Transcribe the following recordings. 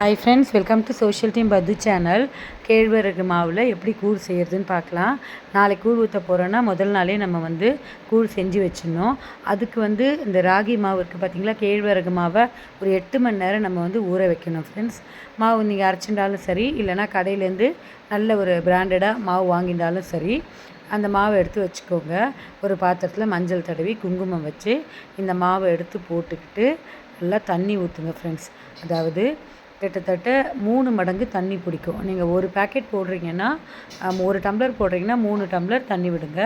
Hi friends, welcome to social team பத்து channel. கேழ்வரகு மாவில் எப்படி கூழ் செய்கிறதுன்னு பார்க்கலாம். நாளைக்கு கூழ் ஊற்ற போகிறோன்னா முதல் நாளே நம்ம கூழ் செஞ்சு வச்சிடணும். அதுக்கு இந்த ராகி மாவு இருக்குது பார்த்திங்களா, கேழ்வரகு மாவை ஒரு 8 மணி நேரம் நம்ம ஊற வைக்கணும் ஃப்ரெண்ட்ஸ். மாவு நீங்கள் அரைச்சிட்டாலும் சரி, இல்லைனா கடையிலேருந்து நல்ல ஒரு பிராண்டடாக மாவு வாங்கிட்டாலும் சரி, அந்த மாவை எடுத்து வச்சுக்கோங்க. ஒரு பாத்திரத்தில் மஞ்சள் தடவி குங்குமம் வச்சு இந்த மாவை எடுத்து போட்டுக்கிட்டு நல்லா தண்ணி ஊற்றுங்க ஃப்ரெண்ட்ஸ். அதாவது கிட்டத்தட்ட 3 மடங்கு தண்ணி பிடிக்கும். நீங்கள் ஒரு பேக்கெட் போடுறீங்கன்னா, ஒரு டம்ளர் போடுறீங்கன்னா 3 டம்ளர் தண்ணி விடுங்க.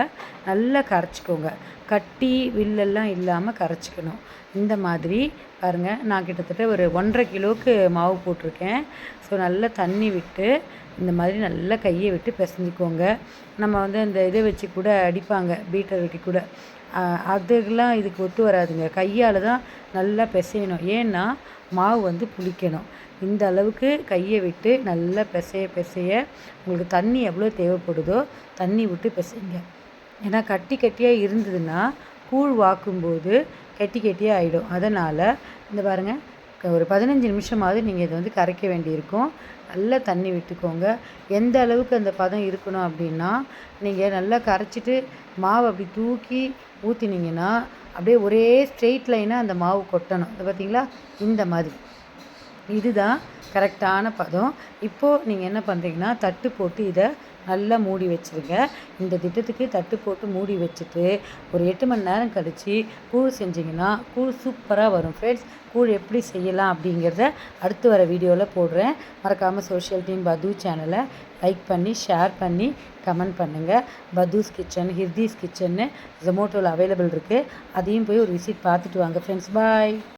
நல்லா கரைச்சிக்கோங்க. கட்டி வில்லெல்லாம் இல்லாமல் கரைச்சிக்கணும். இந்த மாதிரி பாருங்கள், நான் கிட்டத்தட்ட ஒரு 1.5 கிலோவுக்கு மாவு போட்டிருக்கேன். ஸோ நல்லா தண்ணி விட்டு இந்த மாதிரி நல்லா கையை விட்டு பிசைஞ்சிக்கோங்க. நம்ம இந்த இதை வச்சு கூட அடிப்பாங்க, பீட்டர் வச்சு கூட. அதுக்கெல்லாம் இதுக்கு ஒத்து வராதுங்க. கையால் தான் நல்லா பிசையணும். ஏன்னா மாவு புளிக்கணும். இந்த அளவுக்கு கையை விட்டு நல்லா பிசைய உங்களுக்கு தண்ணி எவ்வளோ தேவைப்படுதோ தண்ணி விட்டு பிசைங்க. ஏன்னா கட்டி கட்டியாக இருந்ததுன்னா கூழ் வாக்கும்போது கட்டி கட்டியாக ஆகிடும். அதனால் இந்த பாருங்கள், ஒரு 15 நிமிஷமாவது நீங்கள் இதை கரைக்க வேண்டியிருக்கும். நல்லா தண்ணி விட்டுக்கோங்க. எந்த அளவுக்கு அந்த பதம் இருக்கணும் அப்படின்னா, நீங்கள் நல்லா கரைச்சிட்டு மாவு அப்படி தூக்கி ஊற்றினீங்கன்னா அப்படியே ஒரே ஸ்ட்ரெயிட் லைனாக அந்த மாவு கொட்டணும். இது பார்த்திங்களா, இந்த மாதிரி. இதுதான் கரெக்டான பதம். இப்போது நீங்கள் என்ன பண்ணுறீங்கன்னா, தட்டு போட்டு இதை நல்லா மூடி வச்சுருங்க. இந்த திட்டத்துக்கு தட்டு போட்டு மூடி வச்சுட்டு ஒரு 8 மணி நேரம் கழித்து கூழ் செஞ்சிங்கன்னா கூழ் சூப்பராக வரும் ஃப்ரெண்ட்ஸ். கூழ் எப்படி செய்யலாம் அப்படிங்கிறத அடுத்து வர வீடியோவில் போடுறேன். மறக்காமல் சோஷியல் டீம் பது சேனலை லைக் பண்ணி, ஷேர் பண்ணி, கமெண்ட் பண்ணுங்கள். பதூஸ் கிச்சன், ஹிர்தீஸ் கிச்சன்னு ஜொமோட்டோவில் அவைலபிள் இருக்குது. அதையும் போய் ஒரு விசிட் பார்த்துட்டு வாங்க ஃப்ரெண்ட்ஸ். பாய்.